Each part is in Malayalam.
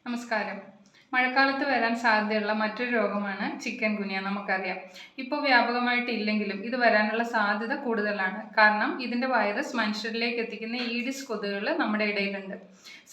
നമസ്കാരം. മഴക്കാലത്ത് വരാൻ സാധ്യതയുള്ള മറ്റൊരു രോഗമാണ് ചിക്കൻ ഗുനിയ. നമുക്കറിയാം, ഇപ്പോൾ വ്യാപകമായിട്ടില്ലെങ്കിലും ഇത് വരാനുള്ള സാധ്യത കൂടുതലാണ്. കാരണം ഇതിൻ്റെ വൈറസ് മനുഷ്യരിലേക്ക് എത്തിക്കുന്ന ഈഡിസ് കൊതുകുകൾ നമ്മുടെ ഇടയിലുണ്ട്.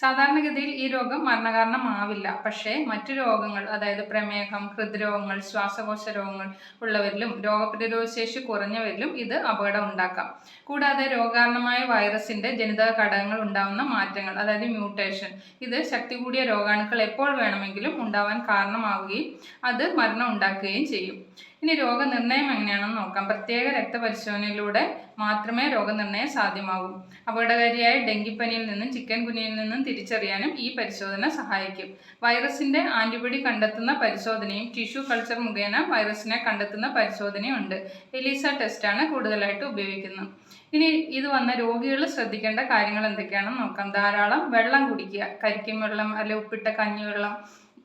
സാധാരണഗതിയിൽ ഈ രോഗം മരണകാരണമാവില്ല. പക്ഷേ മറ്റു രോഗങ്ങൾ, അതായത് പ്രമേഹം, ഹൃദ്രോഗങ്ങൾ, ശ്വാസകോശ രോഗങ്ങൾ ഉള്ളവരിലും രോഗപ്രതിരോധശേഷി കുറഞ്ഞവരിലും ഇത് അപകടം ഉണ്ടാക്കാം. കൂടാതെ രോഗകാരണമായ വൈറസിൻ്റെ ജനിതക ഘടകങ്ങൾ ഉണ്ടാകുന്ന മാറ്റങ്ങൾ, അതായത് മ്യൂട്ടേഷൻ, ഇത് ശക്തി കൂടിയ രോഗാണുക്കൾ എപ്പോൾ വേണമെങ്കിലും ഉണ്ടാവാൻ കാരണമാവുകയും അത് മരണം ഉണ്ടാക്കുകയും ചെയ്യും. ഇനി രോഗനിർണയം എങ്ങനെയാണെന്ന് നോക്കാം. പ്രത്യേക രക്തപരിശോധനയിലൂടെ മാത്രമേ രോഗനിർണയം സാധ്യമാകൂ. അപകടകാരിയായ ഡെങ്കിപ്പനിയിൽ നിന്നും ചിക്കൻ ഗുനിയയിൽ നിന്നും തിരിച്ചറിയാനും ഈ പരിശോധന സഹായിക്കും. വൈറസിന്റെ ആന്റിബോഡി കണ്ടെത്തുന്ന പരിശോധനയും ടിഷ്യൂ കൾച്ചർ മുഖേന വൈറസിനെ കണ്ടെത്തുന്ന പരിശോധനയും ഉണ്ട്. എലീസ ടെസ്റ്റാണ് കൂടുതലായിട്ട് ഉപയോഗിക്കുന്നത്. ഇനി ഇത് വന്ന രോഗികൾ ശ്രദ്ധിക്കേണ്ട കാര്യങ്ങൾ എന്തൊക്കെയാണെന്ന് നോക്കാം. ധാരാളം വെള്ളം കുടിക്കുക. കരിക്കും വെള്ളം അല്ലെങ്കിൽ ഉപ്പിട്ട കഞ്ഞിവെള്ളം,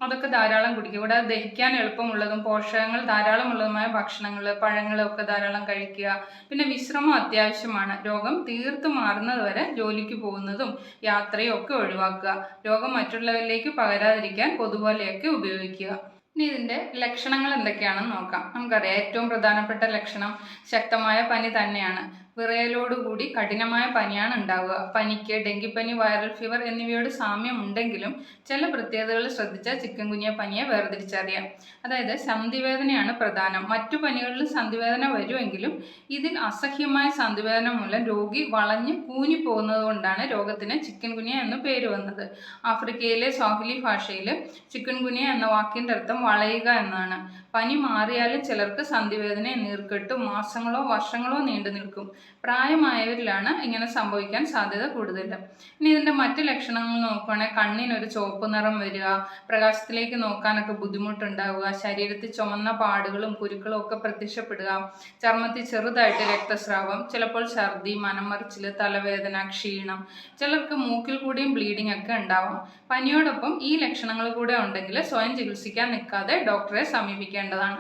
അതൊക്കെ ധാരാളം കുടിക്കുക. കൂടാതെ ദഹിക്കാൻ എളുപ്പമുള്ളതും പോഷകങ്ങൾ ധാരാളമുള്ളതുമായ ഭക്ഷണങ്ങൾ, പഴങ്ങളൊക്കെ ധാരാളം കഴിക്കുക. പിന്നെ വിശ്രമം അത്യാവശ്യമാണ്. രോഗം തീർത്തു മാറുന്നത് വരെ ജോലിക്ക് പോകുന്നതും യാത്രയും ഒക്കെ ഒഴിവാക്കുക. രോഗം മറ്റുള്ളവരിലേക്ക് പകരാതിരിക്കാൻ കൊതുകുവലയൊക്കെ ഉപയോഗിക്കുക. ഇനി ഇതിൻ്റെ ലക്ഷണങ്ങൾ എന്തൊക്കെയാണെന്ന് നോക്കാം. നമുക്കറിയാം, ഏറ്റവും പ്രധാനപ്പെട്ട ലക്ഷണം ശക്തമായ പനി തന്നെയാണ്. വിറയലോടുകൂടി കഠിനമായ പനിയാണ് ഉണ്ടാവുക. പനിക്ക് ഡെങ്കിപ്പനി, വൈറൽ ഫീവർ എന്നിവയോട് സാമ്യം ഉണ്ടെങ്കിലും ചില പ്രത്യേകതകൾ ശ്രദ്ധിച്ചാൽ ചിക്കൻ ഗുനിയ പനിയെ വേർതിരിച്ചറിയാം. അതായത് സന്ധിവേദനയാണ് പ്രധാനം. മറ്റു പനികളിൽ സന്ധിവേദന വരുമെങ്കിലും ഇതിൽ അസഹ്യമായ സന്ധിവേദന മൂലം രോഗി വളഞ്ഞ് കൂഞ്ഞു പോകുന്നത് കൊണ്ടാണ് രോഗത്തിന് ചിക്കൻ ഗുനിയ എന്ന് പേര് വന്നത്. ആഫ്രിക്കയിലെ സ്വാഹിലി ഭാഷയിൽ ചിക്കൻ ഗുനിയ എന്ന വാക്കിൻ്റെ അർത്ഥം വളയുക എന്നാണ്. പനി മാറിയാലും ചിലർക്ക് സന്ധിവേദന, നീർക്കെട്ട് മാസങ്ങളോ വർഷങ്ങളോ നീണ്ടു നിൽക്കും. പ്രായമായവരിലാണ് ഇങ്ങനെ സംഭവിക്കാൻ സാധ്യത കൂടുതൽ. ഇനി ഇതിൻ്റെ മറ്റ് ലക്ഷണങ്ങൾ നോക്കുകയാണെങ്കിൽ കണ്ണിനൊരു ചുവപ്പ് നിറം വരിക, പ്രകാശത്തിലേക്ക് നോക്കാനൊക്കെ ബുദ്ധിമുട്ടുണ്ടാവുക, ശരീരത്തിൽ ചുമന്ന പാടുകളും കുരുക്കളും ഒക്കെ പ്രത്യക്ഷപ്പെടുക, ചർമ്മത്തിൽ ചെറുതായിട്ട് രക്തസ്രാവം, ചിലപ്പോൾ ഛർദി, മനംമറിച്ചിൽ, തലവേദന, ക്ഷീണം, ചിലർക്ക് മൂക്കിൽ കൂടിയും ബ്ലീഡിംഗ് ഒക്കെ ഉണ്ടാവാം. പനിയോടൊപ്പം ഈ ലക്ഷണങ്ങൾ കൂടെ ഉണ്ടെങ്കിൽ സ്വയം ചികിത്സിക്കാൻ നിൽക്കാതെ ഡോക്ടറെ സമീപിക്കേണ്ടതാണ്.